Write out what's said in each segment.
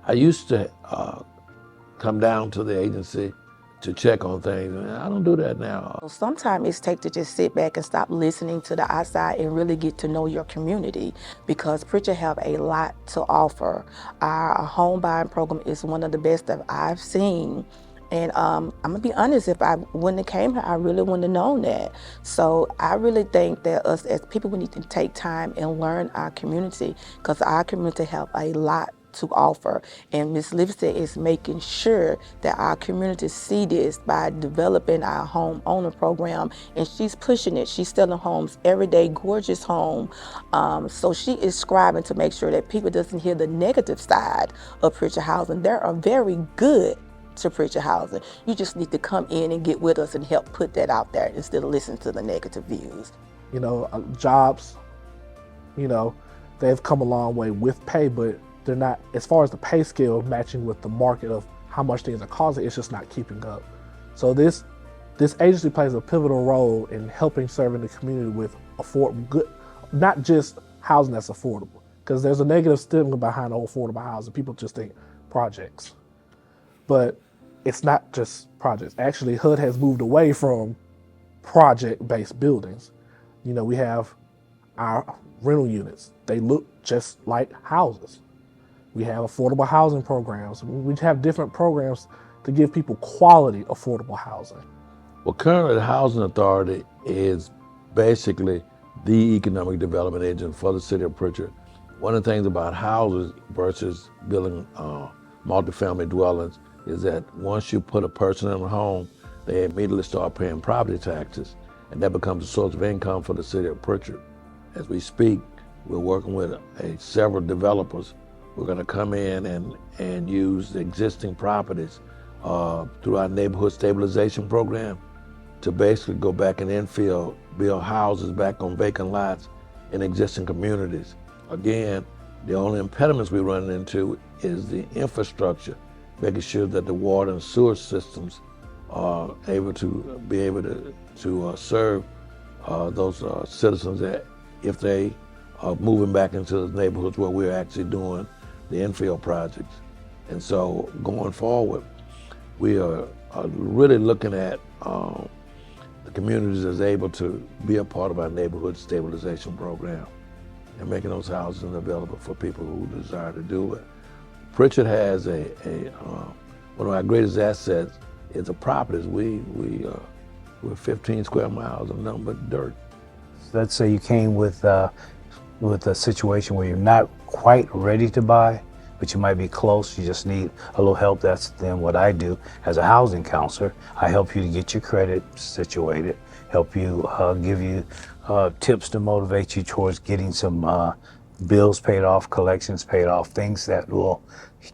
I used to come down to the agency to check on things, and I don't do that now. Sometimes it's take to just sit back and stop listening to the outside and really get to know your community, because Prichard have a lot to offer. Our home buying program is one of the best that I've seen. And I'm gonna be honest, if I wouldn't have came here, I really wouldn't have known that. So I really think that us as people, we need to take time and learn our community, because our community have a lot to offer. And Ms. Livingston is making sure that our community see this by developing our home owner program, and she's pushing it. She's selling homes every day, gorgeous home. So she is striving to make sure that people doesn't hear the negative side of Prichard Housing. There are very good to Prichard Housing. You just need to come in and get with us and help put that out there instead of listening to the negative views. You know, jobs, you know, they've come a long way with pay, but they're not, as far as the pay scale matching with the market of how much things are costing, it's just not keeping up. So this agency plays a pivotal role in helping serving the community with good, not just housing that's affordable, because there's a negative stigma behind affordable housing. People just think projects, but it's not just projects. Actually, HUD has moved away from project-based buildings. You know, we have our rental units. They look just like houses. We have affordable housing programs. We have different programs to give people quality affordable housing. Well, currently the Housing Authority is basically the economic development agent for the city of Prichard. One of the things about houses versus building multifamily dwellings is that once you put a person in a home, they immediately start paying property taxes, and that becomes a source of income for the city of Prichard. As we speak, we're working with several developers. We're going to come in and use the existing properties through our neighborhood stabilization program to basically go back and infill, build houses back on vacant lots in existing communities. Again, the only impediments we run into is the infrastructure, making sure that the water and sewer systems are able to serve those citizens that if they are moving back into the neighborhoods where we're actually doing the infill projects. And so going forward, we are really looking at the communities as able to be a part of our neighborhood stabilization program and making those houses available for people who desire to do it. Prichard has one of our greatest assets is the properties. We're 15 square miles of nothing but dirt. Let's say you came with a situation where you're not quite ready to buy, but you might be close, you just need a little help. That's then what I do as a housing counselor. I help you to get your credit situated, help you, give you tips to motivate you towards getting some bills paid off, collections paid off, things that will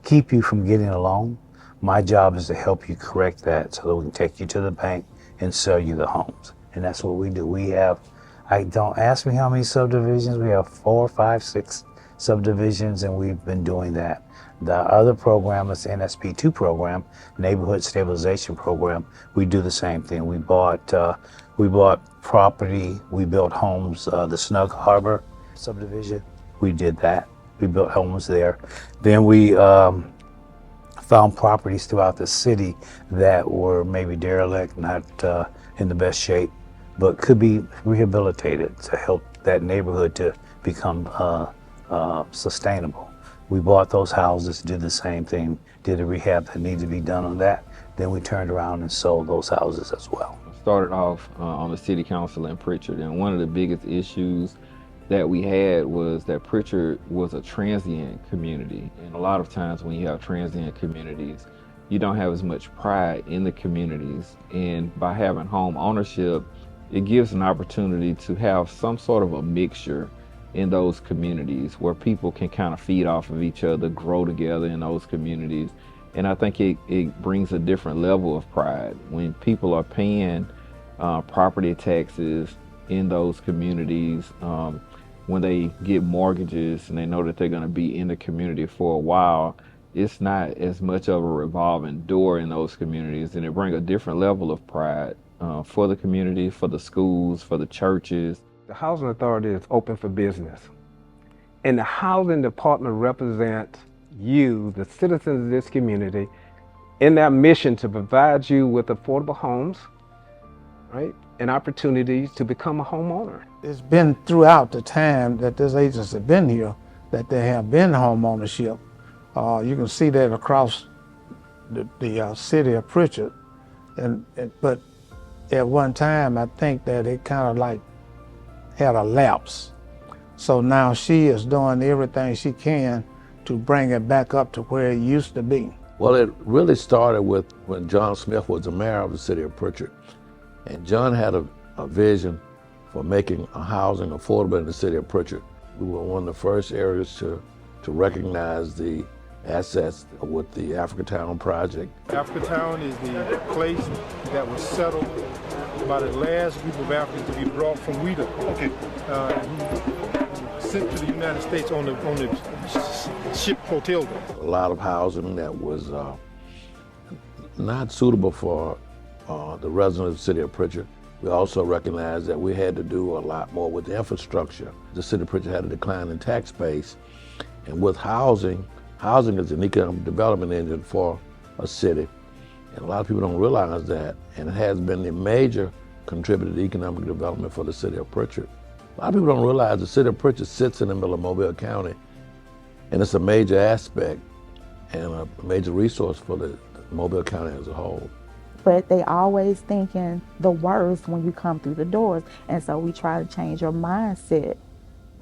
keep you from getting a loan. My job is to help you correct that so that we can take you to the bank and sell you the homes. And that's what we do. We have, don't ask me how many subdivisions. We have 4, 5, 6 subdivisions, and we've been doing that. The other program is the NSP2 program, Neighborhood Stabilization Program. We do the same thing. We bought property, we built homes, the Snug Harbor subdivision, we did that. We built homes there. Then we found properties throughout the city that were maybe derelict, not in the best shape, but could be rehabilitated to help that neighborhood to become sustainable. We bought those houses, did the same thing, did a rehab that needed to be done on that. Then we turned around and sold those houses as well. Started off on the city council in Prichard, and one of the biggest issues that we had was that Prichard was a transient community. And a lot of times when you have transient communities, you don't have as much pride in the communities. And by having home ownership, it gives an opportunity to have some sort of a mixture in those communities where people can kind of feed off of each other, grow together in those communities. And I think it brings a different level of pride when people are paying property taxes in those communities, when they get mortgages and they know that they're going to be in the community for a while. It's not as much of a revolving door in those communities, and it brings a different level of pride for the community, for the schools, for the churches. The Housing Authority is open for business, and the Housing Department represents you, the citizens of this community, in that mission to provide you with affordable homes, right, and opportunities to become a homeowner. It's been throughout the time that this agency has been here that there have been home ownership. You can see that across the city of Prichard, but at one time I think that it kind of like had a lapse. So now she is doing everything she can to bring it back up to where it used to be. Well, it really started with when John Smith was the mayor of the city of Prichard. And John had a vision for making housing affordable in the city of Prichard. We were one of the first areas to recognize the assets with the Africatown project. Africatown is the place that was settled by the last group of Africans to be brought from Wheaton. Okay. Sent to the United States on the ship Hotel. A lot of housing that was not suitable for the residents of the city of Prichard. We also recognized that we had to do a lot more with the infrastructure. The city of Prichard had a decline in tax base, and with housing is an economic development engine for a city. And a lot of people don't realize that, and it has been a major contributor to economic development for the city of Prichard. A lot of people don't realize the city of Prichard sits in the middle of Mobile County, and it's a major aspect and a major resource for the Mobile County as a whole. But they always thinking the worst when you come through the doors. And so we try to change your mindset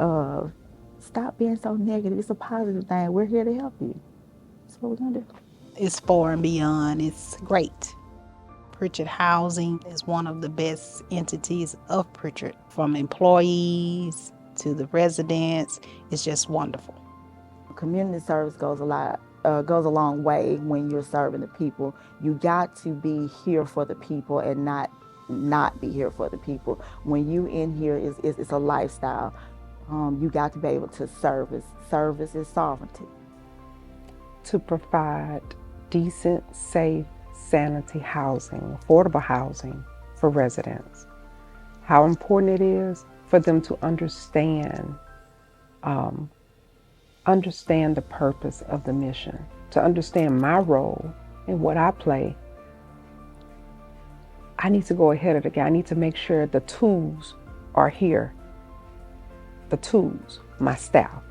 of stop being so negative. It's a positive thing. We're here to help you. That's what we're gonna do. It's far and beyond. It's great. Prichard Housing is one of the best entities of Prichard. From employees to the residents, it's just wonderful. Community service goes a long way when you're serving the people. You got to be here for the people and not be here for the people. When you in here, it's a lifestyle. You got to be able to service. Service is sovereignty. To provide decent, safe, sanitary housing, affordable housing for residents. How important it is for them to understand the purpose of the mission, to understand my role and what I play. I need to go ahead of the game. I need to make sure the tools are here. The tools, my staff,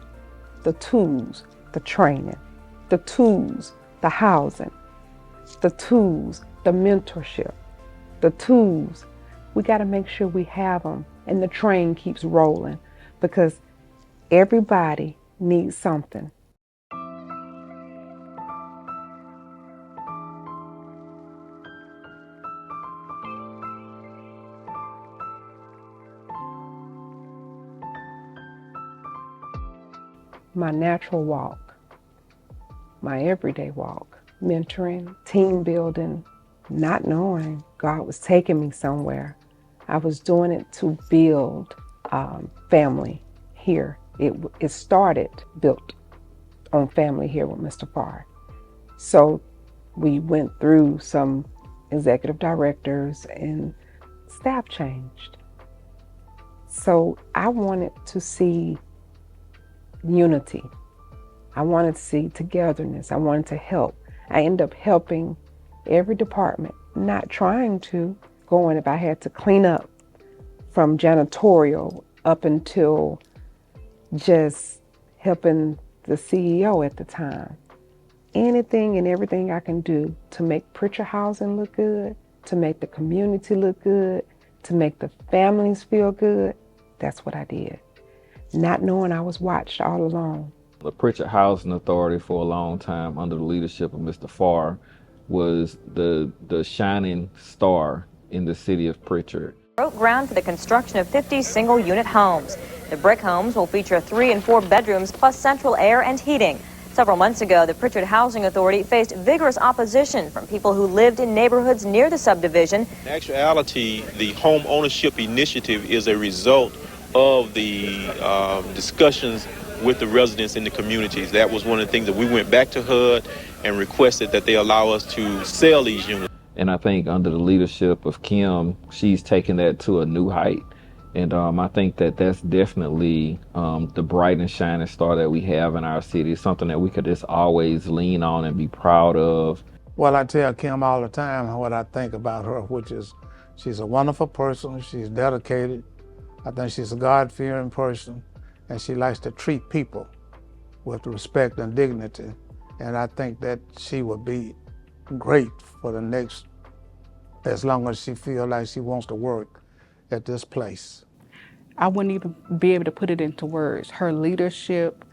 the tools, the training, the tools, the housing, the tools, the mentorship, the tools. We got to make sure we have them and the train keeps rolling because everybody needs something. My natural walk, my everyday walk, mentoring, team building, not knowing God was taking me somewhere. I was doing it to build family here. It started built on family here with Mr. Farr. So we went through some executive directors and staff changed. So I wanted to see unity. I wanted to see togetherness. I wanted to help. I ended up helping every department, not trying to go in if I had to clean up from janitorial up until just helping the CEO at the time. Anything and everything I can do to make Prichard Housing look good, to make the community look good, to make the families feel good, that's what I did. Not knowing I was watched all along. The Prichard Housing Authority for a long time under the leadership of Mr. Farr was the shining star in the city of Prichard. Broke ground for the construction of 50 single-unit homes. The brick homes will feature 3 and 4 bedrooms plus central air and heating. Several months ago, the Prichard Housing Authority faced vigorous opposition from people who lived in neighborhoods near the subdivision. In actuality, the home ownership initiative is a result of the discussions with the residents in the communities. That was one of the things that we went back to HUD and requested that they allow us to sell these units. And I think under the leadership of Kim, she's taken that to a new height. And I think that that's definitely the bright and shining star that we have in our city. It's something that we could just always lean on and be proud of. Well, I tell Kim all the time what I think about her, which is she's a wonderful person, she's dedicated, I think she's a God-fearing person, and she likes to treat people with respect and dignity. And I think that she would be great for the next, as long as she feels like she wants to work at this place. I wouldn't even be able to put it into words. Her leadership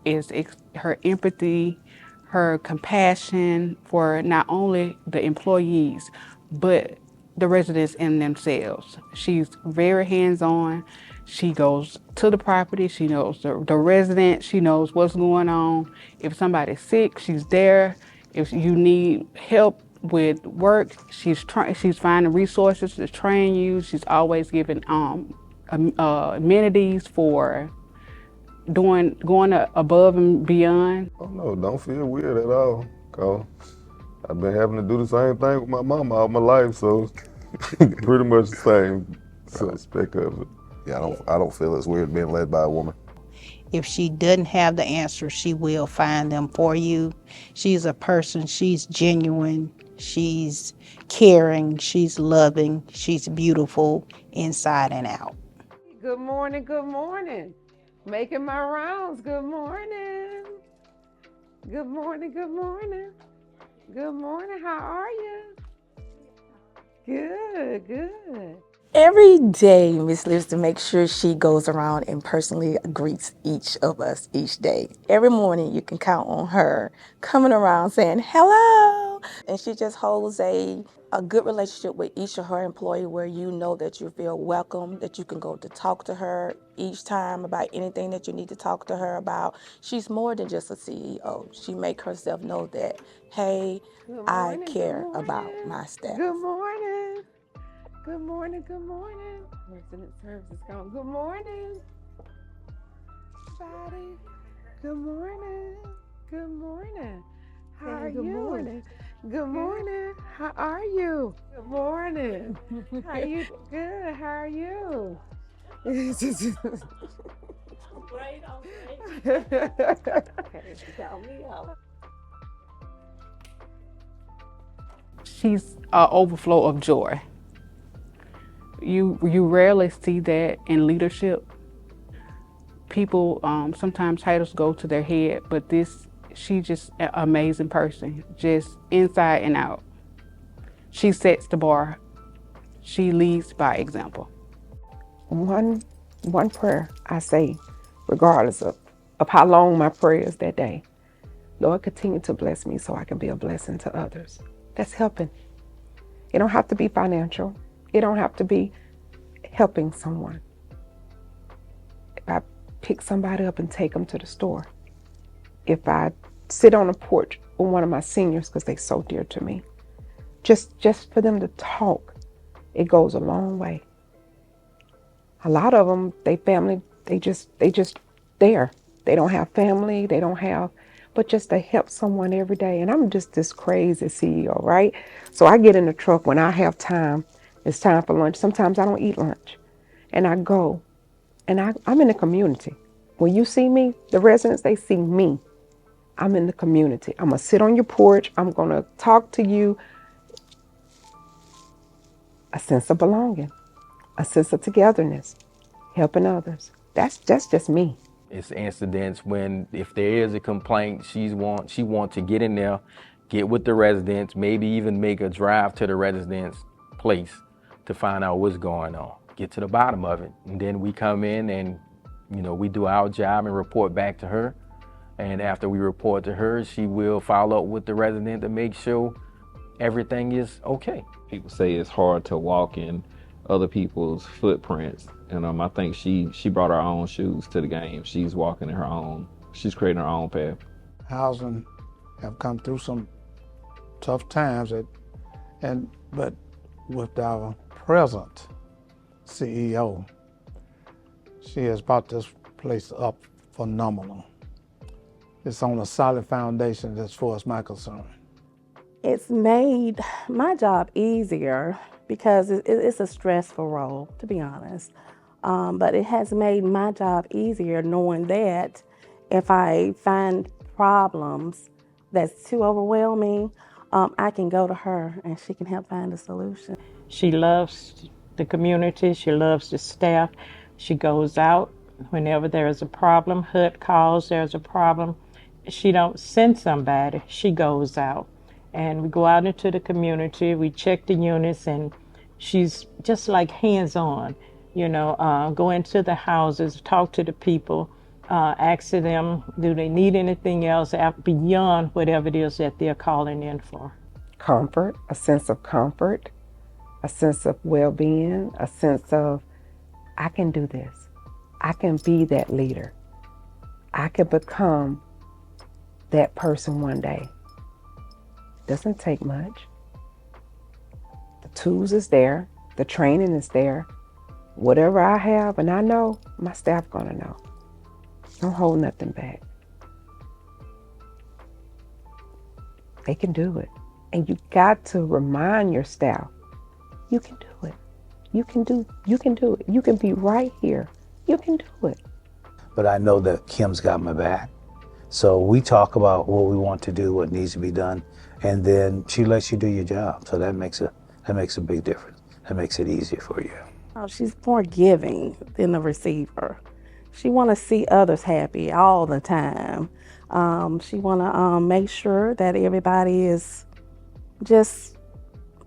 is her empathy, her compassion for not only the employees, but the residents in themselves. She's very hands-on. She goes to the property, she knows the resident, she knows what's going on. If somebody's sick, she's there. If you need help with work, she's finding resources to train you. She's always giving amenities for going above and beyond. Oh no, don't feel weird at all, cause I've been having to do the same thing with my mama all my life, so pretty much the same aspect of it. Yeah, I don't feel it's weird being led by a woman. If she doesn't have the answers, she will find them for you. She's a person, she's genuine, she's caring, she's loving, she's beautiful inside and out. Good morning, good morning. Making my rounds, good morning. Good morning, good morning. Good morning, how are you? Good, good. Every day, Miss Livingston makes sure she goes around and personally greets each of us each day. Every morning, you can count on her coming around saying, hello. And she just holds a good relationship with each of her employees where you know that you feel welcome, that you can go to talk to her each time about anything that you need to talk to her about. She's more than just a CEO. She makes herself know that, hey, I care about my staff. Good morning. Good morning, good morning. Resident services count. Good morning. Everybody. Good morning. Good morning. How are you? Good morning. Good morning. How are you? Good morning. How are you? Good. How are you? I'm great. Okay, tell me out. She's an overflow of joy. You rarely see that in leadership. People, sometimes titles go to their head, but she's just an amazing person, just inside and out. She sets the bar. She leads by example. One prayer I say, regardless of how long my prayer is that day, Lord, continue to bless me so I can be a blessing to others. That's helping. It don't have to be financial. It don't have to be helping someone. If I pick somebody up and take them to the store, if I sit on a porch with one of my seniors because they're so dear to me, just for them to talk, it goes a long way. A lot of them, they family, they just there. They don't have family, but just to help someone every day. And I'm just this crazy CEO, right? So I get in the truck when I have time. It's time for lunch. Sometimes I don't eat lunch. And I go, and I'm in the community. When you see me, the residents, they see me. I'm in the community. I'm going to sit on your porch. I'm going to talk to you. A sense of belonging, a sense of togetherness, helping others. That's just me. It's incidents when, if there is a complaint, she want to get in there, get with the residents, maybe even make a drive to the residents' place to find out what's going on, get to the bottom of it. And then we come in and, we do our job and report back to her. And after we report to her, she will follow up with the resident to make sure everything is okay. People say it's hard to walk in other people's footprints. And I think she brought her own shoes to the game. She's walking in her own, she's creating her own path. Housing have come through some tough times, but with our present CEO, she has brought this place up phenomenal. It's on a solid foundation as far as my concern. It's made my job easier because it's a stressful role, to be honest. But it has made my job easier knowing that if I find problems that's too overwhelming, I can go to her and she can help find a solution. She loves the community. She loves the staff. She goes out whenever there is a problem. HUD calls, there's a problem. She don't send somebody. She goes out. And we go out into the community. We check the units, and she's just like hands-on. Go into the houses, talk to the people, ask them, do they need anything else beyond whatever it is that they're calling in for. Comfort, a sense of comfort, a sense of well-being, a sense of, I can do this. I can be that leader. I can become that person one day. Doesn't take much. The tools is there. The training is there. Whatever I have and I know, my staff gonna know. Don't hold nothing back. They can do it. And you got to remind your staff, you can do it. You can do it. You can be right here. You can do it. But I know that Kim's got my back. So we talk about what we want to do, what needs to be done, and then she lets you do your job. So that makes a big difference. That makes it easier for you. Oh, she's more giving than the receiver. She want to see others happy all the time. She want to make sure that everybody is just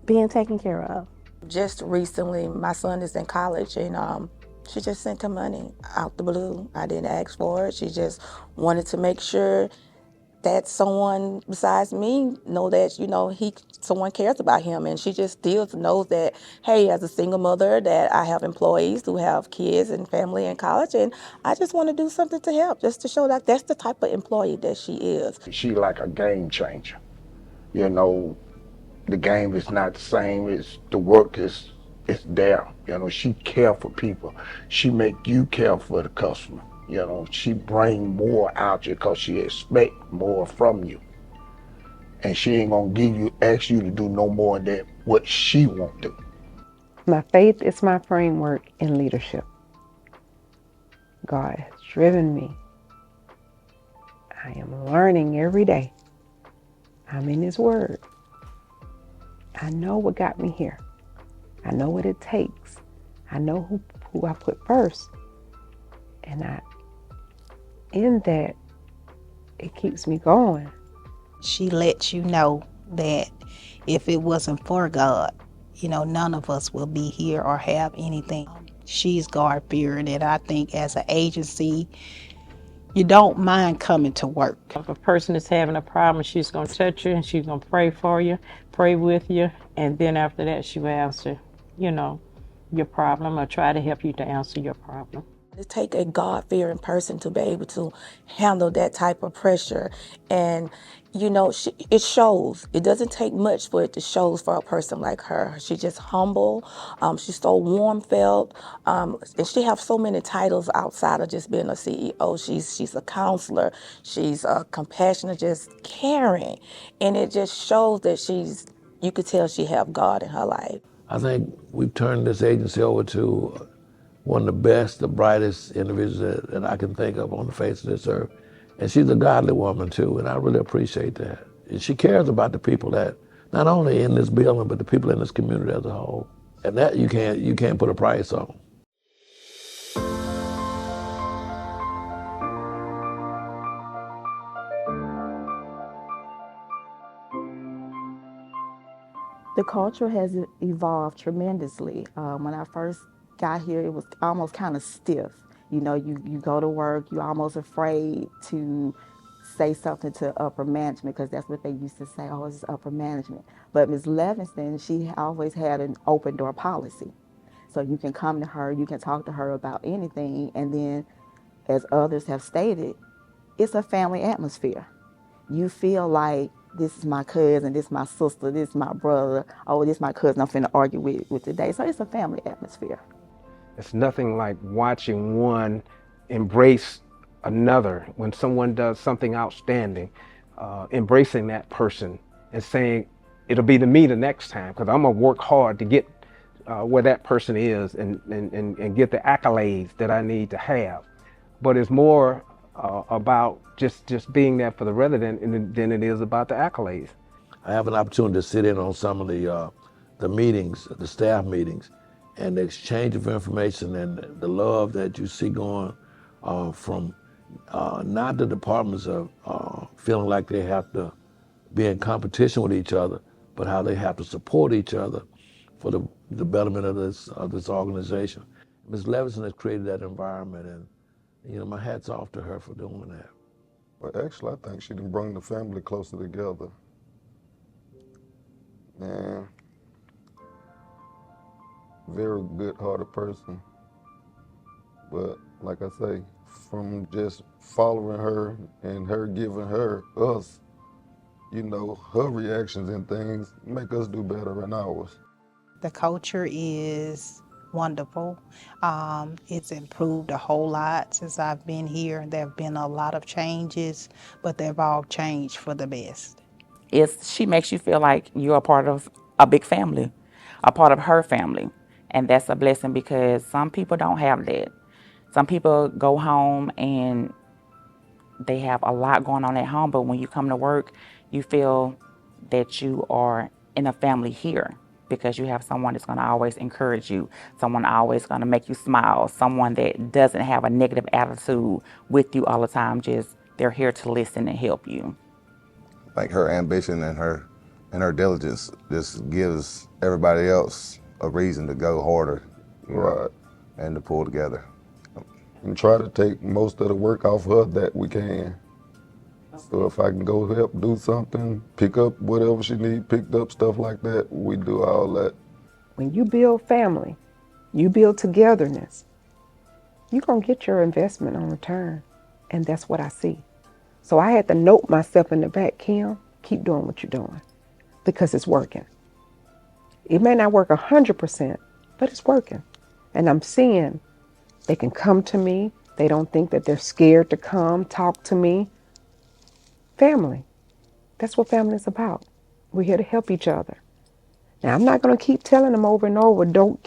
being taken care of. Just recently, my son is in college, and she just sent him money out the blue. I didn't ask for it. She just wanted to make sure that someone besides me know that, someone cares about him. And she just still knows that, hey, as a single mother, that I have employees who have kids and family in college, and I just want to do something to help, just to show that that's the type of employee that she is. She like a game changer. The game is not the same. It's the work is there. She care for people. She make you care for the customer. She bring more out you because she expect more from you. And she ain't gonna ask you to do no more than what she want to. My faith is my framework in leadership. God has driven me. I am learning every day. I'm in His Word. I know what got me here. I know what it takes. I know who I put first. And in that, it keeps me going. She lets you know that if it wasn't for God, none of us will be here or have anything. She's God-fearing, and I think as an agency, you don't mind coming to work. If a person is having a problem, she's going to touch you and she's going to pray for you, pray with you, and then after that she will answer, your problem or try to help you to answer your problem. It takes a God-fearing person to be able to handle that type of pressure. And, it shows. It doesn't take much for it to show for a person like her. She's just humble. She's so warm-felt. And she has so many titles outside of just being a CEO. She's a counselor. She's compassionate, just caring. And it just shows that you could tell she have God in her life. I think we've turned this agency over to one of the best, the brightest individuals that I can think of on the face of this earth. And she's a godly woman too, and I really appreciate that. And she cares about the people that, not only in this building, but the people in this community as a whole. And that you can't put a price on. The culture has evolved tremendously. When I first got here, it was almost kind of stiff. You go to work, you're almost afraid to say something to upper management because that's what they used to say, oh, it's upper management. But Ms. Levingston, she always had an open door policy. So you can come to her, you can talk to her about anything, and then, as others have stated, it's a family atmosphere. You feel like this is my cousin, this is my sister, this is my brother, oh, this is my cousin I'm finna argue with today. So it's a family atmosphere. It's nothing like watching one embrace another when someone does something outstanding, embracing that person and saying, it'll be to me the next time, because I'm gonna work hard to get where that person is and get the accolades that I need to have. But it's more about just being there for the resident than it is about the accolades. I have an opportunity to sit in on some of the meetings, the staff meetings, and the exchange of information and the love that you see going from not the departments of feeling like they have to be in competition with each other, but how they have to support each other for the development of this organization. Ms. Levingston has created that environment, and my hat's off to her for doing that. But actually, I think she done bring the family closer together. Man, very good-hearted person. But like I say, from just following her and her giving us, her reactions and things make us do better in ours. The culture is wonderful. It's improved a whole lot since I've been here. There have been a lot of changes, but they've all changed for the best. She makes you feel like you're a part of a big family, a part of her family. And that's a blessing because some people don't have that. Some people go home and they have a lot going on at home, but when you come to work, you feel that you are in a family here because you have someone that's going to always encourage you, someone always going to make you smile, someone that doesn't have a negative attitude with you all the time, just they're here to listen and help you. Like her ambition and her diligence just gives everybody else a reason to go harder, Right. And to pull together. And try to take most of the work off her that we can. So if I can go help do something, pick up whatever she needs, picked up stuff like that, we do all that. When you build family, you build togetherness, you're going to get your investment on return. And that's what I see. So I had to note myself in the back, Kim, keep doing what you're doing because it's working. It may not work 100%, but it's working. And I'm seeing they can come to me. They don't think that they're scared to come talk to me. Family. That's what family is about. We're here to help each other. Now, I'm not going to keep telling them over and over, don't.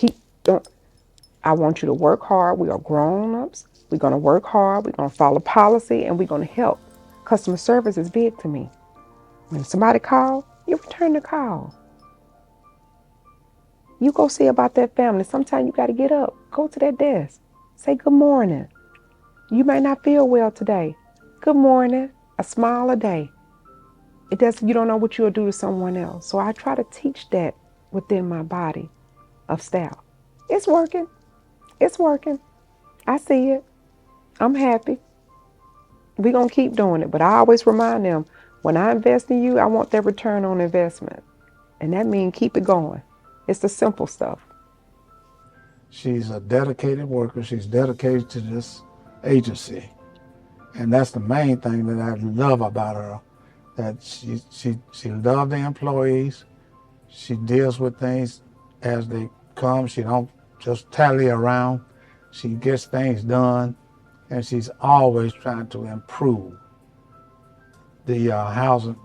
I want you to work hard. We are grown-ups. We're going to work hard. We're going to follow policy, and we're going to help. Customer service is big to me. When somebody calls, you return the call. You go see about that family. Sometimes you got to get up, go to that desk, say good morning. You may not feel well today. Good morning, a smile a day. You don't know what you'll do to someone else. So I try to teach that within my body of staff. It's working. It's working. I see it. I'm happy. We're going to keep doing it. But I always remind them, when I invest in you, I want that return on investment. And that means keep it going. It's the simple stuff. She's a dedicated worker. She's dedicated to this agency. And that's the main thing that I love about her, that she loves the employees. She deals with things as they come. She don't just tally around. She gets things done, and she's always trying to improve the housing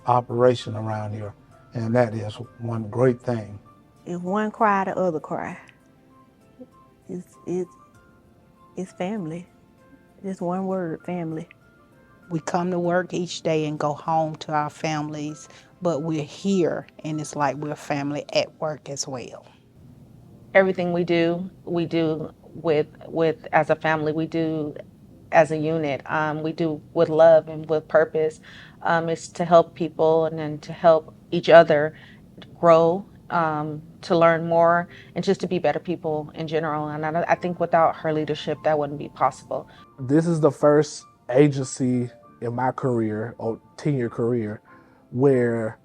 operation around here, and that is one great thing. If one cry, the other cry. It's family. Just one word, family. We come to work each day and go home to our families, but we're here, and it's like we're family at work as well. Everything we do with as a family. We do as a unit. We do with love and with purpose. It's to help people and then to help each other grow, to learn more, and just to be better people in general. And I think without her leadership, that wouldn't be possible. This is the first agency in my career, or 10-year career, where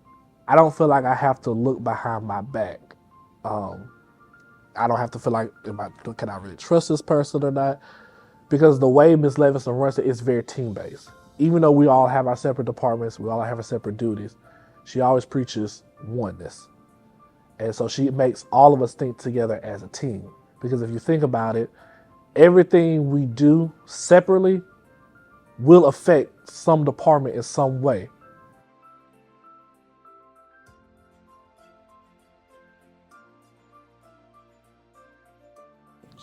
I don't feel like I have to look behind my back. I don't have to feel like, can I really trust this person or not? Because the way Ms. Levingston runs it is very team-based. Even though we all have our separate departments, we all have our separate duties, she always preaches oneness. And so she makes all of us think together as a team. Because if you think about it, everything we do separately will affect some department in some way.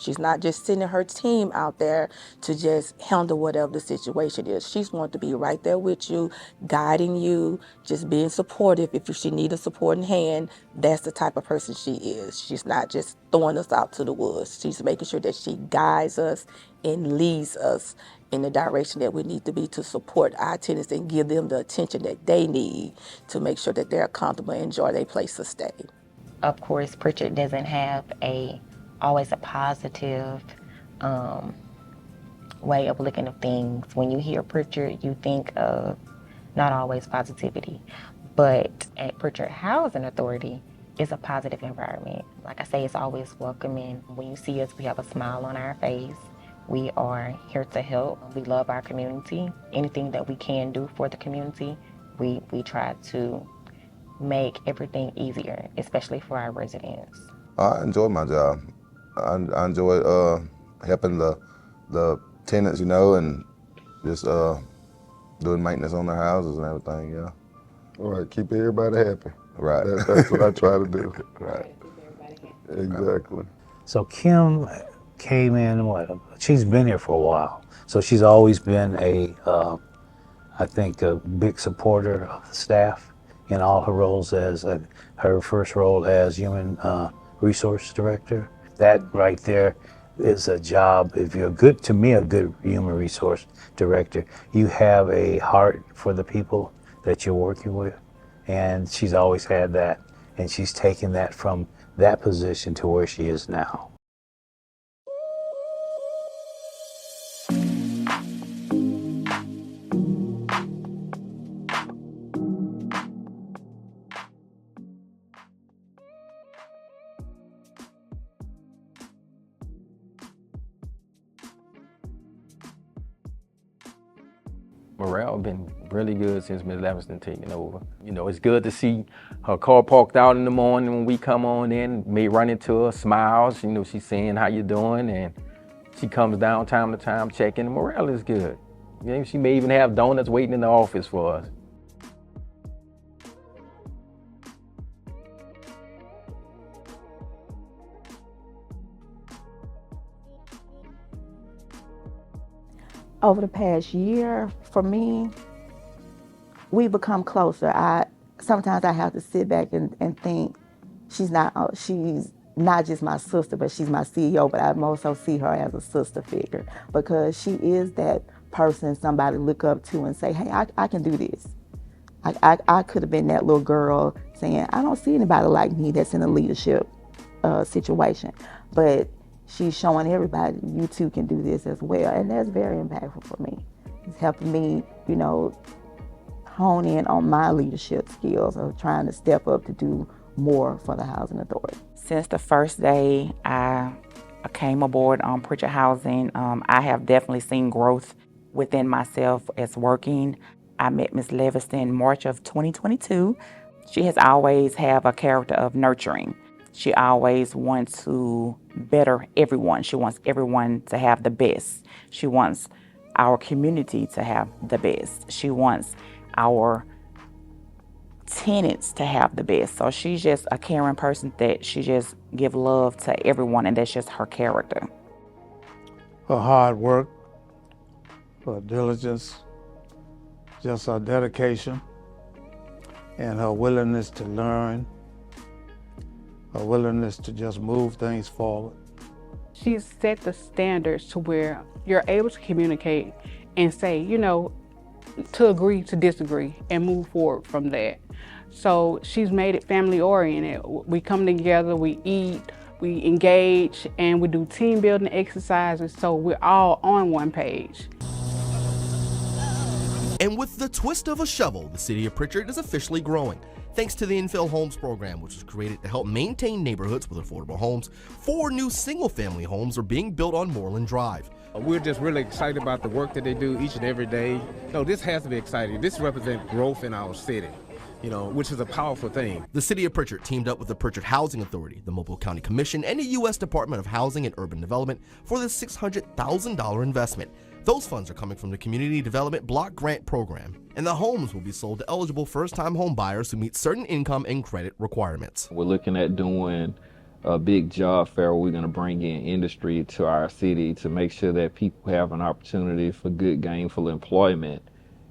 She's not just sending her team out there to just handle whatever the situation is. She's going to be right there with you, guiding you, just being supportive. If she needs a supporting hand, that's the type of person she is. She's not just throwing us out to the woods. She's making sure that she guides us and leads us in the direction that we need to be to support our tenants and give them the attention that they need to make sure that they're comfortable and enjoy their place to stay. Of course, Prichard doesn't have always a positive way of looking at things. When you hear Prichard, you think of not always positivity, but at Prichard Housing Authority, it's a positive environment. Like I say, it's always welcoming. When you see us, we have a smile on our face. We are here to help. We love our community. Anything that we can do for the community, we try to make everything easier, especially for our residents. I enjoy my job. I enjoy helping the tenants, you know, and just doing maintenance on their houses and everything, yeah. All right, keep everybody happy. Right. That's what I try to do. Right. Exactly. So Kim came in, she's been here for a while. So she's always been I think, a big supporter of the staff in all her roles as her first role as human resource director. That right there is a job. If you're good human resource director, you have a heart for the people that you're working with. And she's always had that. And she's taken that from that position to where she is now. Morale been really good since Ms. Levingston taking over. You know, it's good to see her car parked out in the morning when we come on in, may run into her, smiles, you know, she's saying how you doing, and she comes down time to time checking. The morale is good. You know, she may even have donuts waiting in the office for us. Over the past year, for me, we become closer. Sometimes I have to sit back and think she's not just my sister, but she's my CEO, but I also see her as a sister figure because she is that person somebody look up to and say, hey, I can do this. I could have been that little girl saying, I don't see anybody like me that's in a leadership situation, but she's showing everybody, you too can do this as well. And that's very impactful for me. It's helping me, you know, hone in on my leadership skills of trying to step up to do more for the housing authority. Since the first day I came aboard on Prichard Housing, I have definitely seen growth within myself as working. I met Ms. Levingston in March of 2022. She has always have a character of nurturing. She always wants to better everyone. She wants everyone to have the best. She wants our community to have the best. She wants our tenants to have the best. So she's just a caring person that she just give love to everyone, and that's just her character. Her hard work, her diligence, just her dedication, and her willingness to learn, her willingness to just move things forward. She's set the standards to where you're able to communicate and say, you know, to agree to disagree and move forward from that. So she's made it family oriented. We come together, we eat, we engage, and we do team building exercises so we're all on one page. And with the twist of a shovel, the city of Prichard is officially growing. Thanks to the Infill Homes program, which was created to help maintain neighborhoods with affordable homes, 4 new single-family homes are being built on Moreland Drive. We're just really excited about the work that they do each and every day. No, this has to be exciting. This represents growth in our city, you know, which is a powerful thing. The city of Prichard teamed up with the Prichard Housing Authority, the Mobile County Commission, and the U.S. Department of Housing and Urban Development for this $600,000 investment. Those funds are coming from the Community Development Block Grant Program, and the homes will be sold to eligible first-time home buyers who meet certain income and credit requirements. We're looking at doing a big job fair where we're going to bring in industry to our city to make sure that people have an opportunity for good gainful employment,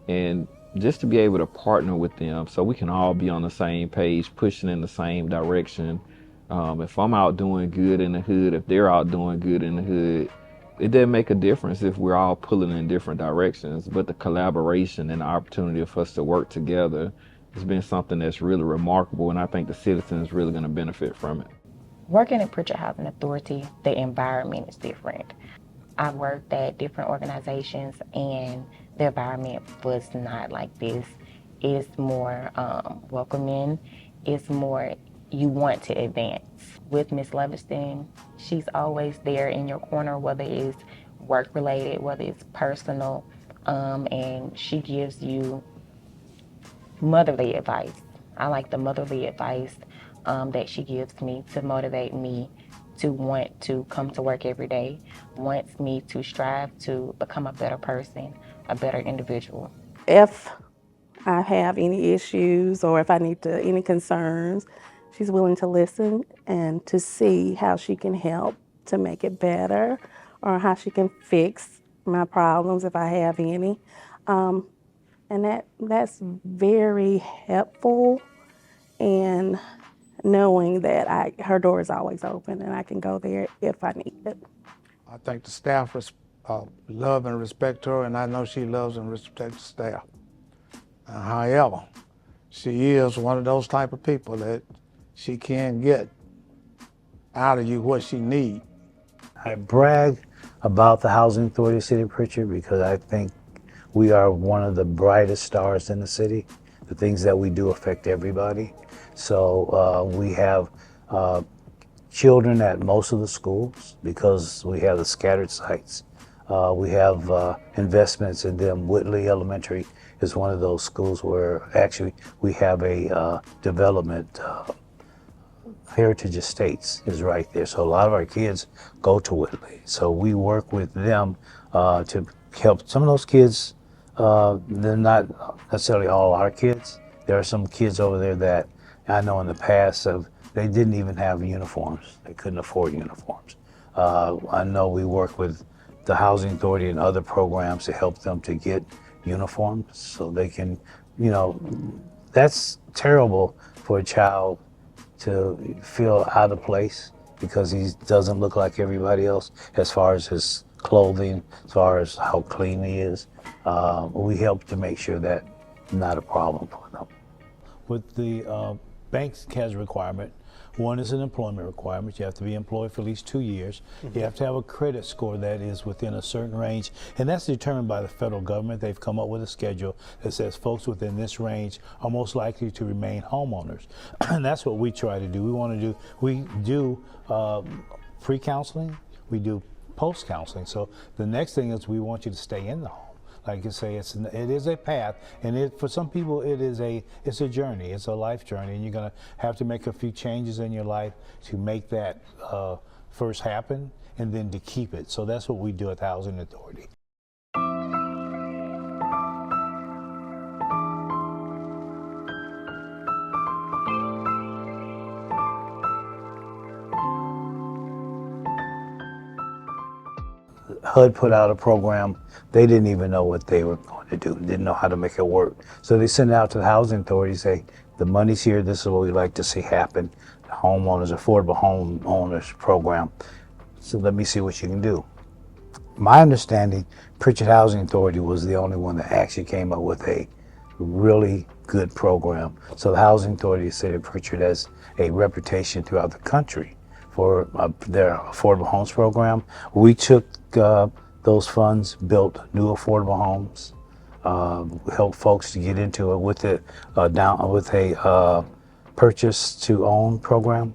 and just to be able to partner with them so we can all be on the same page, pushing in the same direction. If I'm out doing good in the hood, if they're out doing good in the hood, it doesn't make a difference if we're all pulling in different directions. But the collaboration and the opportunity for us to work together has been something that's really remarkable, and I think the citizens really going to benefit from it. Working at Prichard Housing Authority, the environment is different. I've worked at different organizations and the environment was not like this. It's more welcoming. It's more you want to advance. With Miss Levingston, she's always there in your corner, whether it's work related, whether it's personal, and she gives you motherly advice. I like the motherly advice that she gives me to motivate me to want to come to work every day, wants me to strive to become a better person, a better individual. If I have any issues or if I need any concerns, she's willing to listen and to see how she can help to make it better or how she can fix my problems if I have any. And that's very helpful, and knowing that her door is always open and I can go there if I need it. I think the staff love and respect her, and I know she loves and respects the staff. However, she is one of those type of people that she can get out of you what she needs. I brag about the Housing Authority of the City of Prichard because I think we are one of the brightest stars in the city. The things that we do affect everybody. So we have children at most of the schools because we have the scattered sites. We have investments in them. Whitley Elementary is one of those schools where actually we have a development. Heritage Estates is right there. So a lot of our kids go to Whitley. So we work with them to help some of those kids. They're not necessarily all our kids. There are some kids over there that I know in the past they didn't even have uniforms. They couldn't afford uniforms. I know we work with the Housing Authority and other programs to help them to get uniforms so they can, that's terrible for a child to feel out of place because he doesn't look like everybody else as far as his clothing, as far as how clean he is. We help to make sure that not a problem for them. With the banks has a requirement. One is an employment requirement. You have to be employed for at least 2 years. Mm-hmm. You have to have a credit score that is within a certain range, and that's determined by the federal government. They've come up with a schedule that says folks within this range are most likely to remain homeowners, and that's what we try to do. We do pre-counseling, we do post-counseling. So the next thing is we want you to stay in the home. Like you say, it is a path, and for some people it's a journey, it's a life journey, and you're gonna have to make a few changes in your life to make that first happen, and then to keep it. So that's what we do at the Housing Authority. HUD put out a program. They didn't even know what they were going to do, didn't know how to make it work. So they sent it out to the Housing Authority, say, the money's here, this is what we'd like to see happen. The homeowners, affordable home owners program. So let me see what you can do. My understanding, Prichard Housing Authority was the only one that actually came up with a really good program. So the Housing Authority of the City of Prichard has a reputation throughout the country for their affordable homes program. We took those funds, built new affordable homes, helped folks to get into it with a purchase to own program.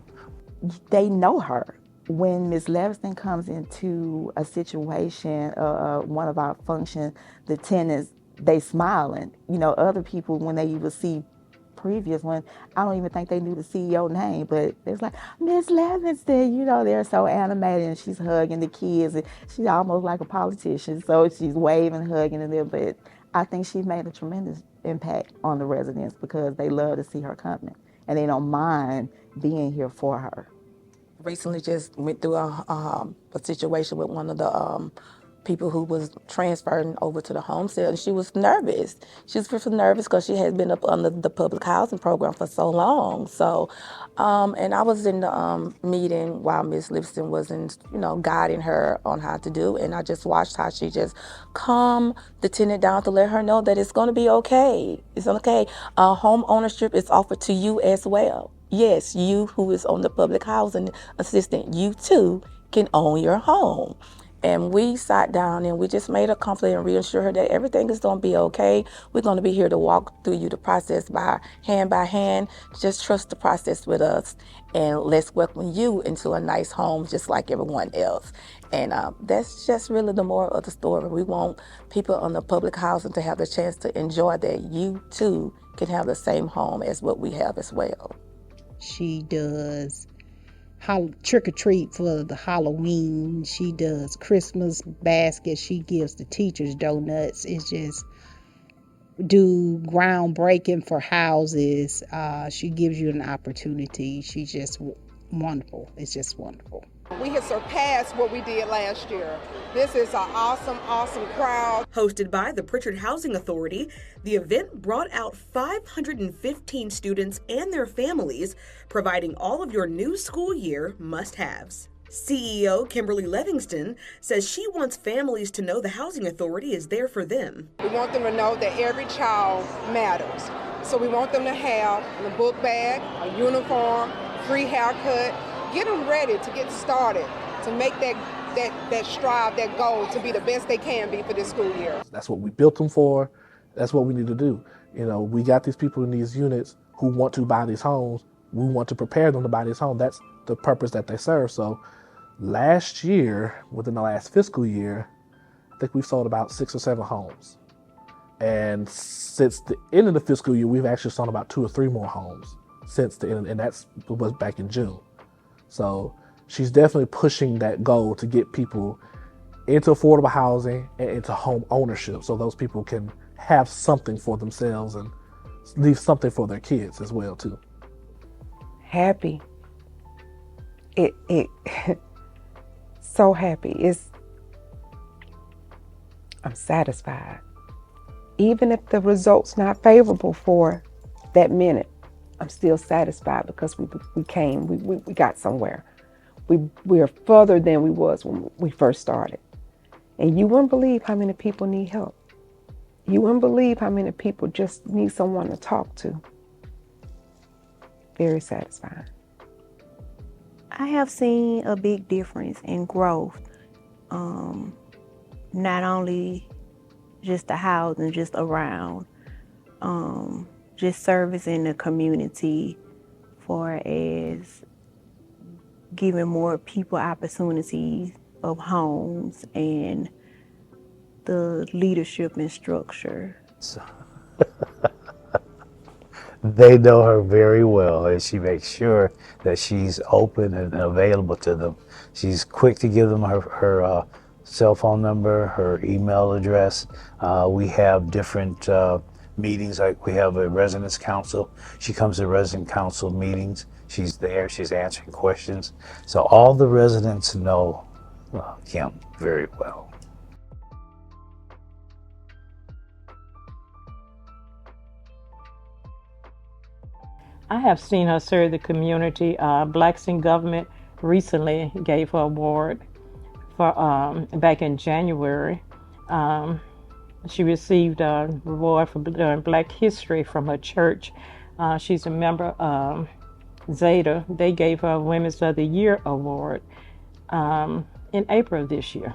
They know her. When Ms. Levingston comes into a situation, one of our functions, the tenants, they smiling. Other people, when they even see previous one, I don't even think they knew the CEO name, but it's like, Miss Levingston, they're so animated, and she's hugging the kids, and she's almost like a politician, so she's waving, hugging them, but I think she's made a tremendous impact on the residents because they love to see her coming, and they don't mind being here for her. recently just went through a situation with one of the people who was transferring over to the homestead, and she was nervous. She was really nervous because she had been up under the public housing program for so long. So, and I was in the meeting while Miss Livingston was guiding her on how to do, and I just watched how she just calmed the tenant down to let her know that it's going to be okay. It's okay. Home ownership is offered to you as well. Yes, you who is on the public housing assistant, you too can own your home. And we sat down and we just made her comfortable and reassure her that everything is going to be okay. We're going to be here to walk through you the process by hand. Just trust the process with us, and let's welcome you into a nice home just like everyone else. And that's just really the moral of the story. We want people on the public housing to have the chance to enjoy that you too can have the same home as what we have as well. She does trick or treat for the Halloween. She does Christmas baskets. She gives the teachers donuts. It's just do groundbreaking for houses. She gives you an opportunity. She's just wonderful. It's just wonderful. We have surpassed what we did last year. This is an awesome, awesome crowd. Hosted by the Prichard Housing Authority, the event brought out 515 students and their families, providing all of your new school year must-haves. CEO Kimberly Levingston says she wants families to know the Housing Authority is there for them. We want them to know that every child matters. So we want them to have a book bag, a uniform, free haircut. Get them ready to get started, to make that strive, that goal to be the best they can be for this school year. That's what we built them for. That's what we need to do. We got these people in these units who want to buy these homes. We want to prepare them to buy these homes. That's the purpose that they serve. So last year, within the last fiscal year, I think we've sold about 6 or 7 homes. And since the end of the fiscal year, we've actually sold about 2 or 3 more homes since the end, and that was back in June. So she's definitely pushing that goal to get people into affordable housing and into home ownership, so those people can have something for themselves and leave something for their kids as well too. Happy. It so happy. I'm satisfied. Even if the result's not favorable for that minute, I'm still satisfied because we came, we got somewhere. We are further than we was when we first started. And you wouldn't believe how many people need help. You wouldn't believe how many people just need someone to talk to. Very satisfying. I have seen a big difference in growth. Not only just the housing, just around. Just servicing the community for as giving more people opportunities of homes and the leadership and structure. They know her very well, and she makes sure that she's open and available to them. She's quick to give them her cell phone number, her email address. We have different meetings, like we have a residence council. She comes to resident council meetings. She's there, she's answering questions. So all the residents know Kim very well. I have seen her serve the community. Blacks in Government recently gave her an award for back in January. She received a reward for doing Black history from her church. She's a member of Zeta. They gave her a Women's of the Year award in April of this year.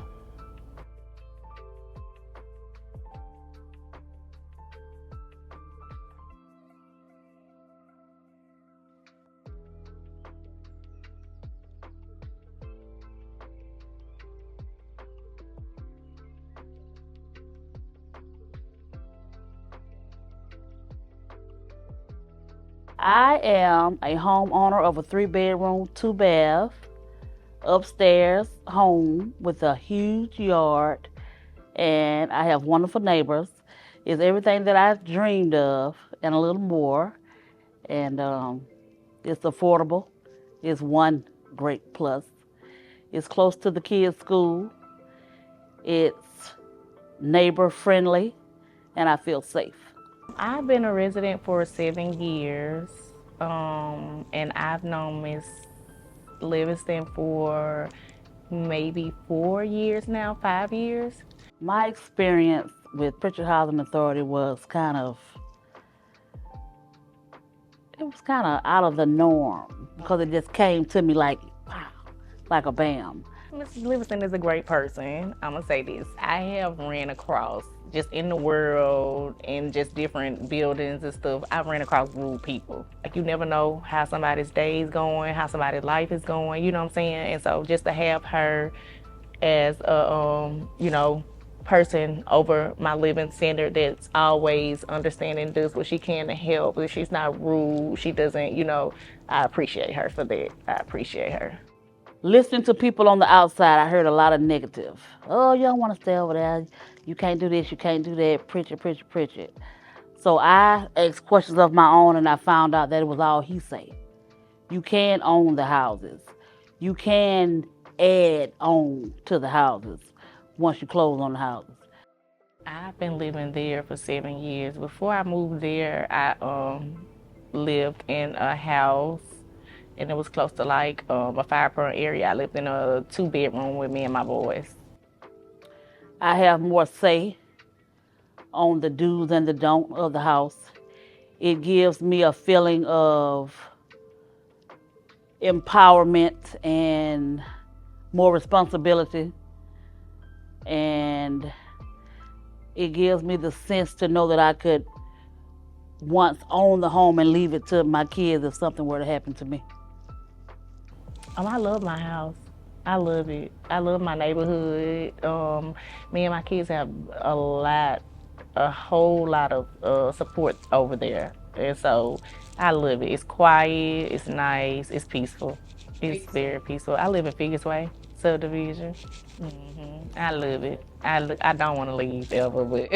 I am a homeowner of a 3-bedroom, 2-bath, upstairs home with a huge yard, and I have wonderful neighbors. It's everything that I dreamed of and a little more, and it's affordable. It's one great plus. It's close to the kids' school. It's neighbor friendly, and I feel safe. I've been a resident for 7 years, and I've known Miss Levingston for maybe 4 years now, 5 years. My experience with Prichard Housing Authority was kind of out of the norm because it just came to me like, wow, like a bam. Mrs. Livingston is a great person. I'm gonna say this. I have ran across, just in the world, in just different buildings and stuff, I've ran across rude people. Like, you never know how somebody's day is going, how somebody's life is going, you know what I'm saying? And so just to have her as a, person over my living standard that's always understanding, does what she can to help. If she's not rude, she doesn't, I appreciate her for that. I appreciate her. Listening to people on the outside, I heard a lot of negative. Oh, you don't want to stay over there. You can't do this, you can't do that. Prichard. So I asked questions of my own, and I found out that it was all he said. You can own the houses. You can add on to the houses once you close on the houses. I've been living there for 7 years. Before I moved there, I lived in a house, and it was close to like a fire-prone area. I lived in a 2-bedroom with me and my boys. I have more say on the do's and the don'ts of the house. It gives me a feeling of empowerment and more responsibility, and it gives me the sense to know that I could once own the home and leave it to my kids if something were to happen to me. I love my house. I love it. I love my neighborhood. Me and my kids have a whole lot of support over there. And so I love it. It's quiet, it's nice, it's peaceful. It's very peaceful. I live in Figures Way subdivision. I love it. I don't want to leave ever, but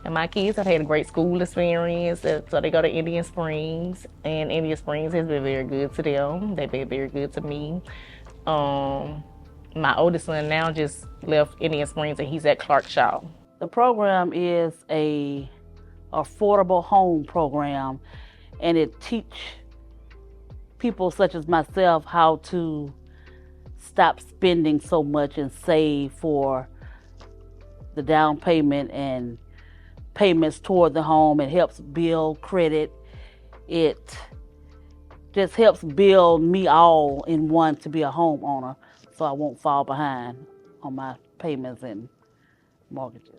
and my kids have had a great school experience. So they go to Indian Springs, and Indian Springs has been very good to them. They've been very good to me. My oldest son now just left Indian Springs, and he's at Clark Shaw. The program is a affordable home program, and it teaches people such as myself how to stop spending so much and save for the down payment and payments toward the home. It helps build credit. It just helps build me all in one to be a homeowner, so I won't fall behind on my payments and mortgages.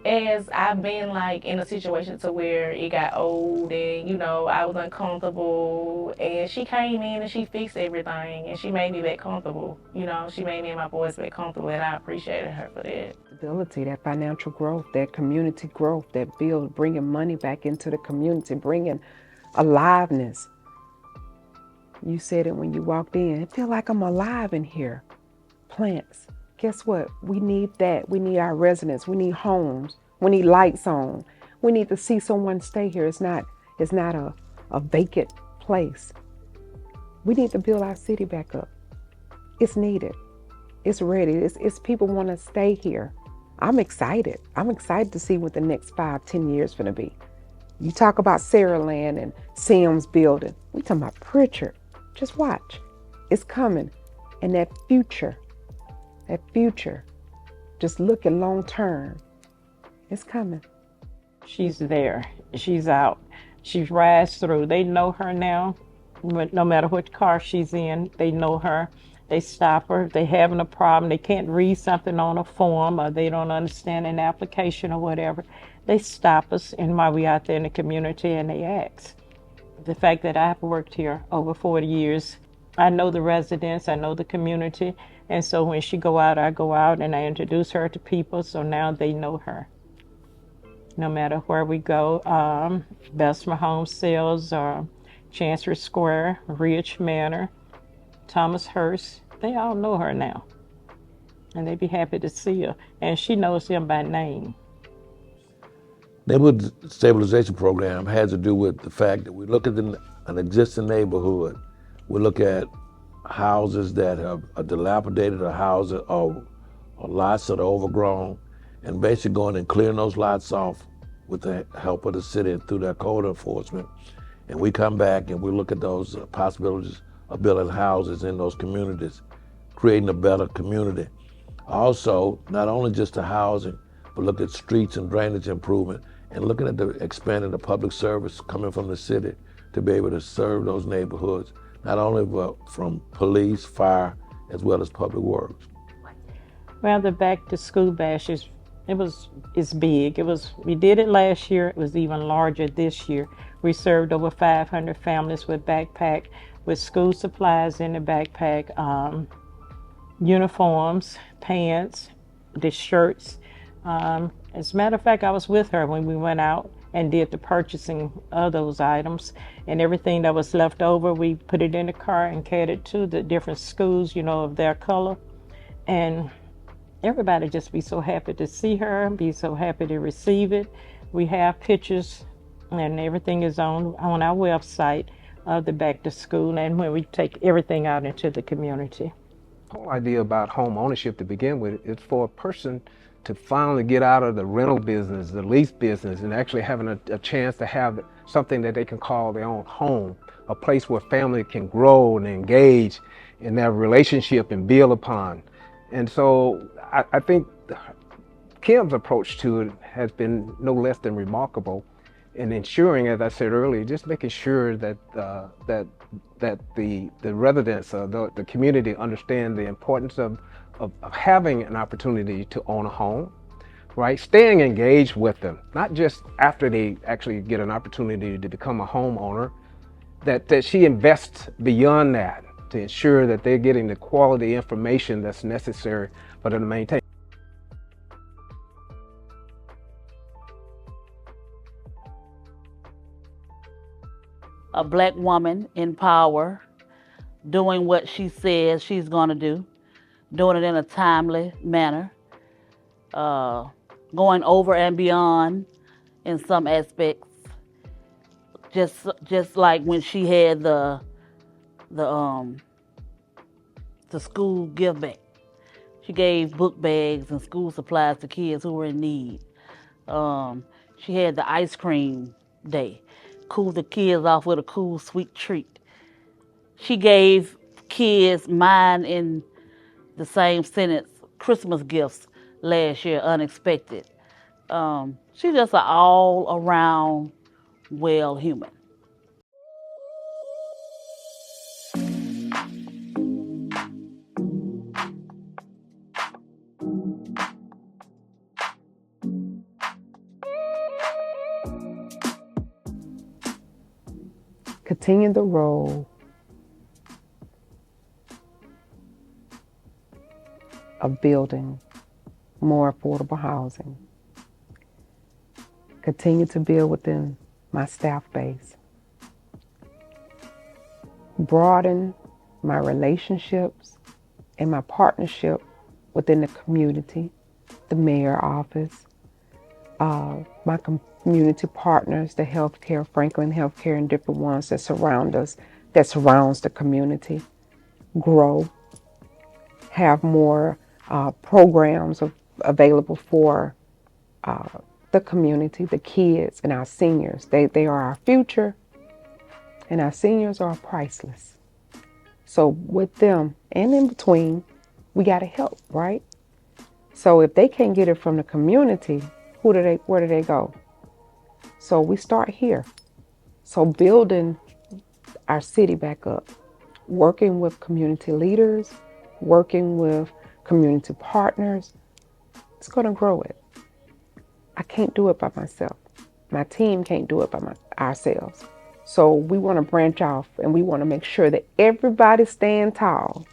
As I've been like in a situation to where it got old and, I was uncomfortable, and she came in and she fixed everything and she made me back comfortable. She made me and my boys back comfortable, and I appreciated her for that. Stability, that financial growth, that community growth, that build, bringing money back into the community, bringing aliveness. You said it when you walked in. It feels like I'm alive in here. Plants. Guess what? We need that. We need our residents. We need homes. We need lights on. We need to see someone stay here. It's not a vacant place. We need to build our city back up. It's needed. It's ready. It's people want to stay here. I'm excited. I'm excited to see what the next 5-10 years going to be. You talk about Saraland and Sims building. We talking about Prichard. Just watch. It's coming. And that future, just looking long term, it's coming. She's there. She's out. She's rides through. They know her now. No matter which car she's in, they know her. They stop her. If they're having a problem, they can't read something on a form, or they don't understand an application or whatever, they stop us and while we out there in the community, and they ask. The fact that I've worked here over 40 years, I know the residents, I know the community, and so when she go out, I go out and I introduce her to people, so now they know her. No matter where we go, Bessemer Home Sales, Chancery Square, Ridge Manor, Thomas Hurst, they all know her now. And they be happy to see her. And she knows them by name. Neighborhood stabilization program has to do with the fact that we look at an existing neighborhood. We look at houses that are dilapidated or houses or lots that are overgrown, and basically going and clearing those lots off with the help of the city and through their code enforcement. And we come back and we look at those possibilities of building houses in those communities, creating a better community. Also, not only just the housing, but look at streets and drainage improvement, and looking at the expanding the public service coming from the city to be able to serve those neighborhoods, not only from police, fire, as well as public works. Well, the back to school bash is big. We did it last year. It was even larger this year. We served over 500 families with backpack, with school supplies in the backpack, uniforms, pants, the shirts. As a matter of fact, I was with her when we went out and did the purchasing of those items, and everything that was left over, we put it in the car and carried it to the different schools, of their color. And everybody just be so happy to see her, be so happy to receive it. We have pictures and everything is on our website of the back to school, and when we take everything out into the community. The whole idea about home ownership to begin with is for a person to finally get out of the rental business, the lease business, and actually having a chance to have something that they can call their own home, a place where family can grow and engage in their relationship and build upon. And so I think Kim's approach to it has been no less than remarkable in ensuring, as I said earlier, just making sure that the residents of the community understand the importance of having an opportunity to own a home, right? Staying engaged with them, not just after they actually get an opportunity to become a homeowner, that she invests beyond that to ensure that they're getting the quality information that's necessary for them to maintain. A black woman in power, doing what she says she's going to do, doing it in a timely manner, going over and beyond in some aspects. Just like when she had the school give back. She gave book bags and school supplies to kids who were in need. She had the ice cream day, cooled the kids off with a cool, sweet treat. She gave kids, mine in the same sentence, Christmas gifts last year, unexpected. She's just an all-around well human. Continue the role of building more affordable housing. Continue to build within my staff base. Broaden my relationships and my partnership within the community, the mayor office, my community partners, the healthcare, Franklin Healthcare, and different ones that surround us, that surrounds the community. Grow, have more programs available for the community, the kids, and our seniors. They are our future, and our seniors are priceless. So with them and in between, we got to help, right? So if they can't get it from the community, where do they go? So we start here. So building our city back up, working with community leaders, working with community partners, it's going to grow it. I can't do it by myself. My team can't do it by ourselves. So we want to branch off, and we want to make sure that everybody's staying tall.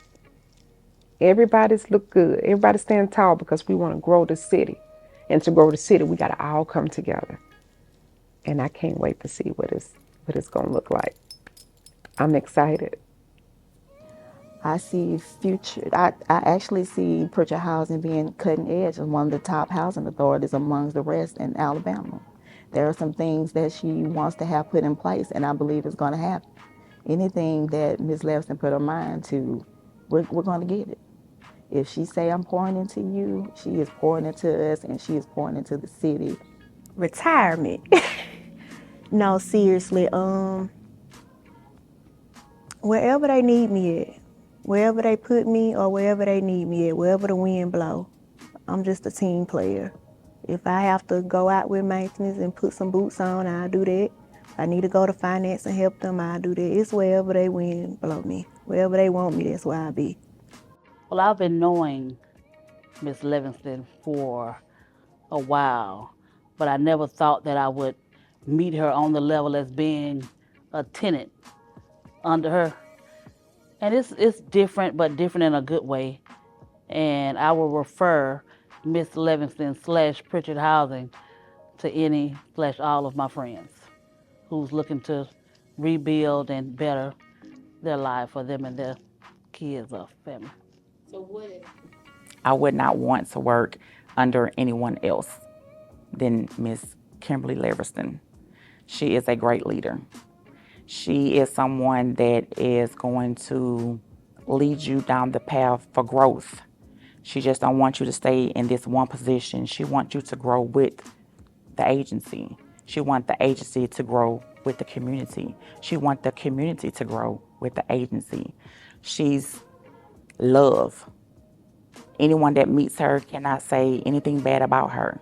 Everybody's look good. Everybody's staying tall because we want to grow the city. And to grow the city, we got to all come together. And I can't wait to see what it's going to look like. I'm excited. I see future. I actually see Prichard Housing being cutting edge and one of the top housing authorities amongst the rest in Alabama. There are some things that she wants to have put in place, and I believe it's going to happen. Anything that Ms. Levingston put her mind to, we're going to get it. If she say I'm pouring into you, she is pouring into us, and she is pouring into the city. Retirement. No, seriously. Wherever they need me at, wherever they put me or wherever they need me at, wherever the wind blow, I'm just a team player. If I have to go out with maintenance and put some boots on, I'll do that. If I need to go to finance and help them, I'll do that. It's wherever they wind blow me. Wherever they want me, that's where I'll be. Well, I've been knowing Miss Levingston for a while, but I never thought that I would meet her on the level as being a tenant under her. And it's different, but different in a good way. And I will refer Miss Levingston / Prichard Housing to any / all of my friends who's looking to rebuild and better their life for them and their kids or family. I would not want to work under anyone else than Miss Kimberly Levingston. She is a great leader. She is someone that is going to lead you down the path for growth. She just don't want you to stay in this one position. She wants you to grow with the agency. She wants the agency to grow with the community. She wants the community to grow with the agency. She's love. Anyone that meets her cannot say anything bad about her.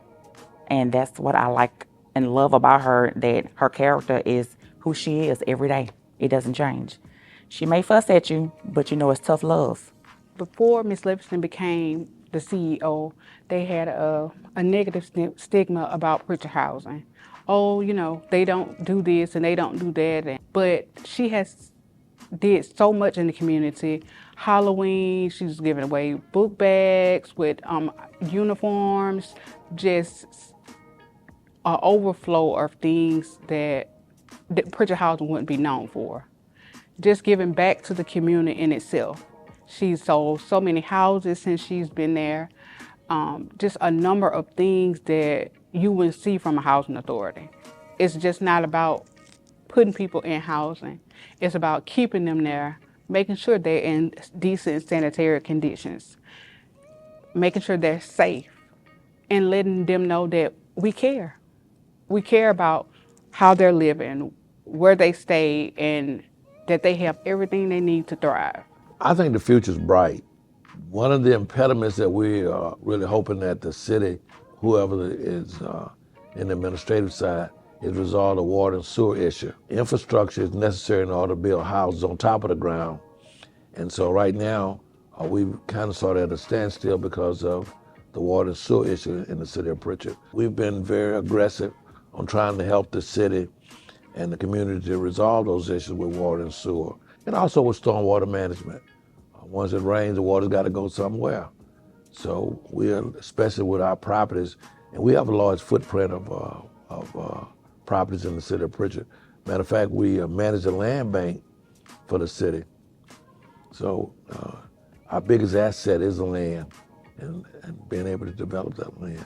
And that's what I like and love about her, that her character is who she is every day. It doesn't change. She may fuss at you, but you know it's tough love. Before Ms. Levingston became the CEO, they had a negative stigma about Prichard Housing. Oh, you know, they don't do this and they don't do that. But she has did so much in the community. Halloween, she's giving away book bags with uniforms, just an overflow of things that Prichard Housing wouldn't be known for. Just giving back to the community in itself. She's sold so many houses since she's been there. Just a number of things that you wouldn't see from a housing authority. It's just not about putting people in housing. It's about keeping them there, making sure they're in decent sanitary conditions, making sure they're safe, and letting them know that we care. We care about how they're living, where they stay, and that they have everything they need to thrive. I think the future's bright. One of the impediments that we are really hoping that the city, whoever is in the administrative side, is resolve the water and sewer issue. Infrastructure is necessary in order to build houses on top of the ground. And so right now, we've kind of sort of at a standstill because of the water and sewer issue in the city of Prichard. We've been very aggressive on trying to help the city and the community to resolve those issues with water and sewer, and also with stormwater management. Once it rains, the water's got to go somewhere. So we are, especially with our properties, and we have a large footprint of properties in the city of Prichard. Matter of fact, we manage a land bank for the city. So our biggest asset is the land and being able to develop that land.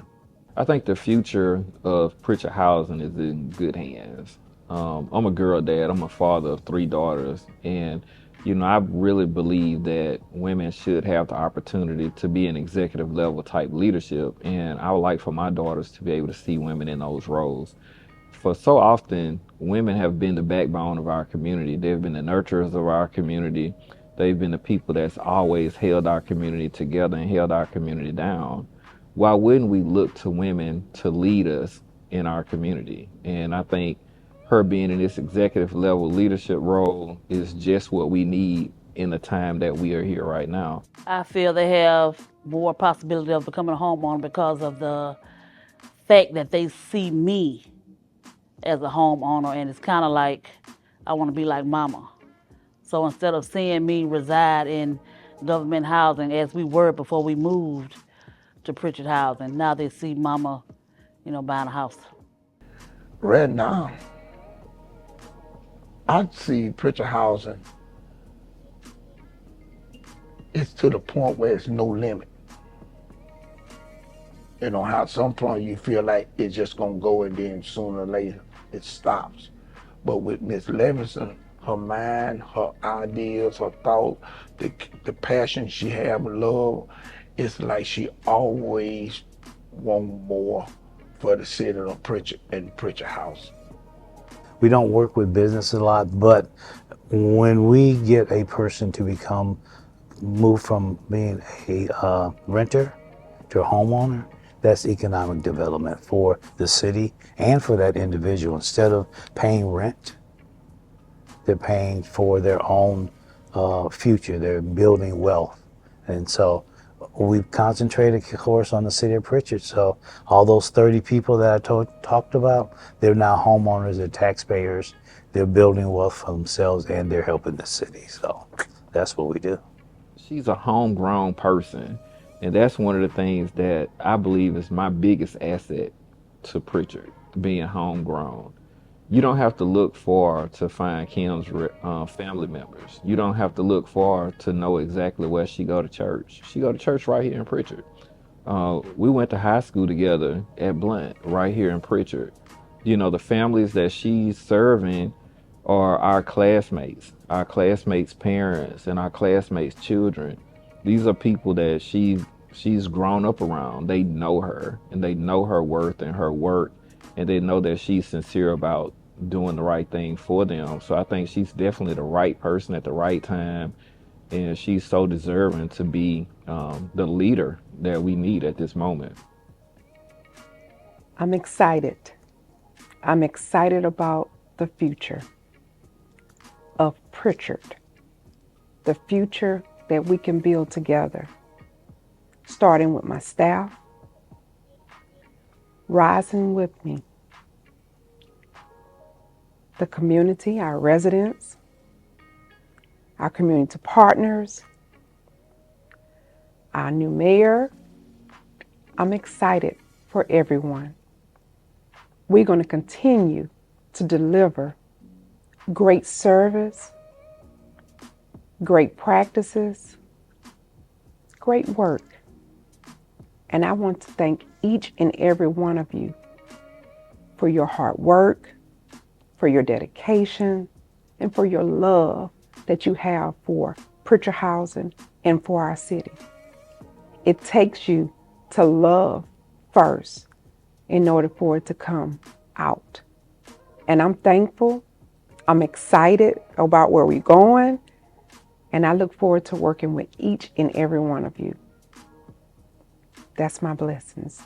I think the future of Prichard Housing is in good hands. I'm a girl dad. I'm a father of 3 daughters, and you know, I really believe that women should have the opportunity to be in executive level type leadership, and I would like for my daughters to be able to see women in those roles. For so often, women have been the backbone of our community. They've been the nurturers of our community. They've been the people that's always held our community together and held our community down. Why wouldn't we look to women to lead us in our community? And I think her being in this executive level leadership role is just what we need in the time that we are here right now. I feel they have more possibility of becoming a homeowner because of the fact that they see me as a homeowner, and it's kind of like I want to be like mama. So instead of seeing me reside in government housing as we were before we moved to Prichard Housing, now they see mama, you know, buying a house. Right now, I see Prichard Housing, it's to the point where it's no limit. You know how some point you feel like it's just gonna go and then sooner or later it stops. But with Miss Levingston, her mind, her ideas, her thought, the passion she have, love. It's like she always want more for the city of Prichard and Prichard House. We don't work with business a lot, but when we get a person to move from being a renter to a homeowner, that's economic development for the city and for that individual. Instead of paying rent, they're paying for their own future. They're building wealth. And so we've concentrated, of course, on the city of Prichard. So all those 30 people that I talked about, they're now homeowners, they're taxpayers, they're building wealth for themselves, and they're helping the city. So that's what we do. She's a homegrown person, and that's one of the things that I believe is my biggest asset to Prichard, being homegrown. You don't have to look far to find Kim's family members. You don't have to look far to know exactly where she go to church. She go to church right here in Prichard. We went to high school together at Blunt, right here in Prichard. You know, the families that she's serving are our classmates parents, and our classmates' children. These are people that she's grown up around. They know her, and they know her worth and her work, and they know that she's sincere about doing the right thing for them. So I think she's definitely the right person at the right time, and she's so deserving to be the leader that we need at this moment. I'm excited. I'm excited about the future of Prichard, the future that we can build together, starting with my staff, rising with me, the community, our residents, our community partners, our new mayor. I'm excited for everyone. We're going to continue to deliver great service, great practices, great work. And I want to thank each and every one of you for your hard work, for your dedication, and for your love that you have for Prichard Housing and for our city. It takes you to love first in order for it to come out. And I'm thankful. I'm excited about where we're going, and I look forward to working with each and every one of you. That's my blessings.